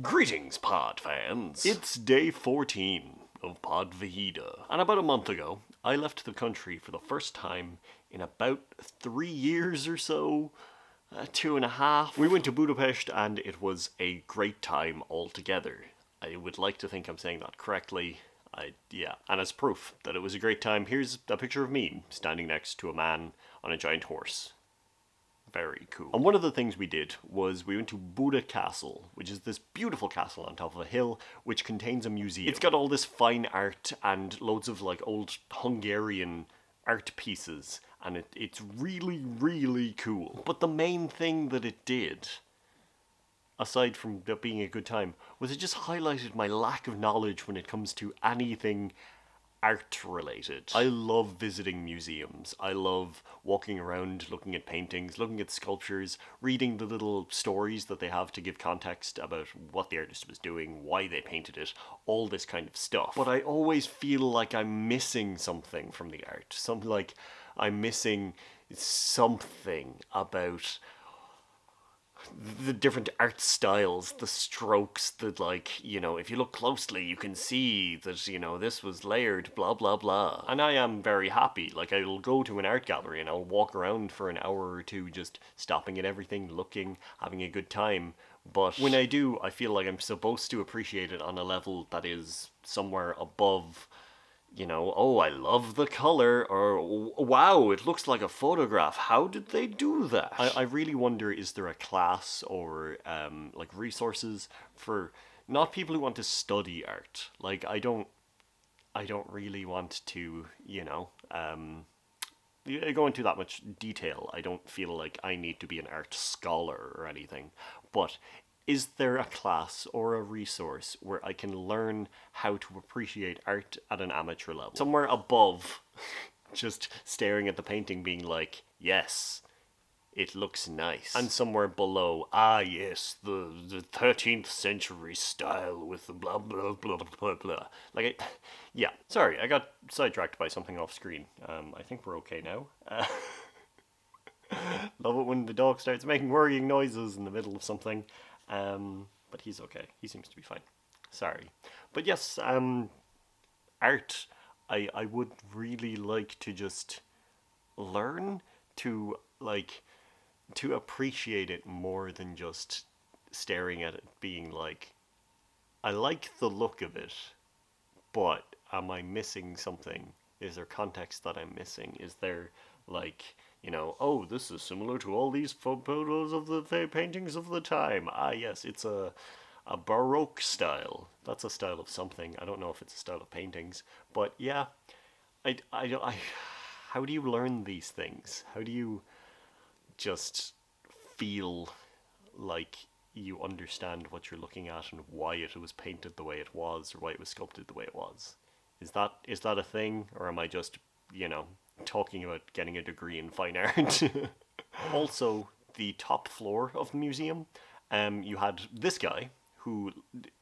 Greetings, pod fans. It's day 14 of Pod Vahida. And about a month ago, I left the country for the first time in about 3 years or so. 2.5. We went to Budapest and it was a great time altogether. I would like to think I'm saying that correctly. And as proof that it was a great time, here's a picture of me standing next to a man on a giant horse. Very cool. And one of the things we did was we went to Buda Castle, which is this beautiful castle on top of a hill, which contains a museum. It's got all this fine art and loads of like old Hungarian art pieces, and it's really, really cool. But the main thing that it did, aside from it being a good time, was it just highlighted my lack of knowledge when it comes to anything art related. I love visiting museums. I love walking around, looking at paintings, looking at sculptures, reading the little stories that they have to give context about what the artist was doing, why they painted it, all this kind of stuff. But I always feel like I'm missing something from the art. I'm missing something about the different art styles, the strokes, that if you look closely you can see that, this was layered, blah blah blah. And I am very happy. I'll go to an art gallery and I'll walk around for an hour or two just stopping at everything, looking, having a good time. But when I do, I feel like I'm supposed to appreciate it on a level that is somewhere above, oh, I love the color, or wow, it looks like a photograph. How did they do that? I really wonder, is there a class or resources for not people who want to study art? I don't really want to, go into that much detail. I don't feel like I need to be an art scholar or anything. But is there a class or a resource where I can learn how to appreciate art at an amateur level? Somewhere above just staring at the painting being like, yes, it looks nice. And somewhere below, yes, the 13th century style with the blah blah blah blah blah. Sorry, I got sidetracked by something off screen. I think we're okay now. Love it when the dog starts making worrying noises in the middle of something. But he's okay. He seems to be fine. Sorry. But yes, art, I would really like to just learn to appreciate it more than just staring at it being like, I like the look of it, but am I missing something? Is there context that I'm missing? Is there oh, this is similar to all these photos of the paintings of the time. Yes, it's a Baroque style. That's a style of something. I don't know if it's a style of paintings, but yeah, how do you learn these things? How do you just feel like you understand what you're looking at and why it was painted the way it was, or why it was sculpted the way it was? Is that a thing, or am I just, talking about getting a degree in fine art? Also, the top floor of the museum, you had this guy who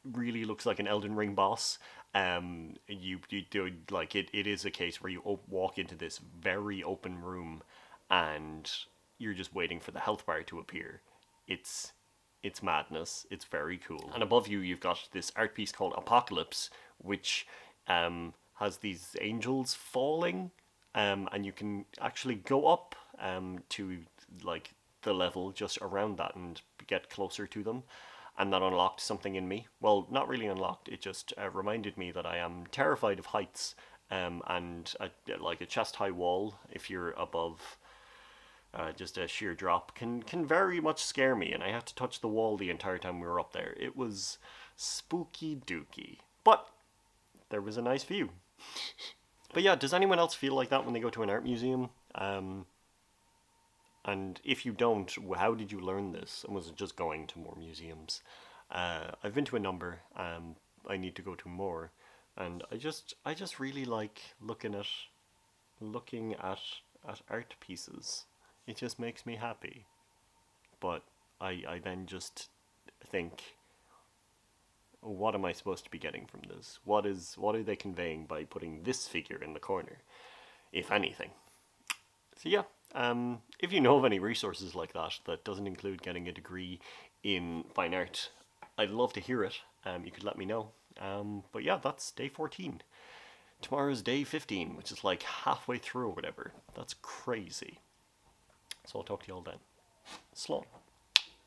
really looks like an Elden Ring boss. You do it is a case where you walk into this very open room and you're just waiting for the health bar to appear. It's madness. It's very cool. And above you, you've got this art piece called Apocalypse, which has these angels falling. And you can actually go up to the level just around that and get closer to them. And that unlocked something in me. Well, not really unlocked. It just reminded me that I am terrified of heights. And a chest-high wall, if you're above just a sheer drop, can very much scare me. And I had to touch the wall the entire time we were up there. It was spooky dooky. But there was a nice view. But yeah, does anyone else feel like that when they go to an art museum? And if you don't, how did you learn this? And was it just going to more museums? I've been to a number. I need to go to more. And I just really like looking at art pieces. It just makes me happy. But I then just think, what am I supposed to be getting from this? What are they conveying by putting this figure in the corner, if anything? So yeah, if you know of any resources like that doesn't include getting a degree in fine art, I'd love to hear it. You could let me know. But yeah, that's day 14. Tomorrow's day 15, which is like halfway through or whatever. That's crazy. So I'll talk to you all then. Slán.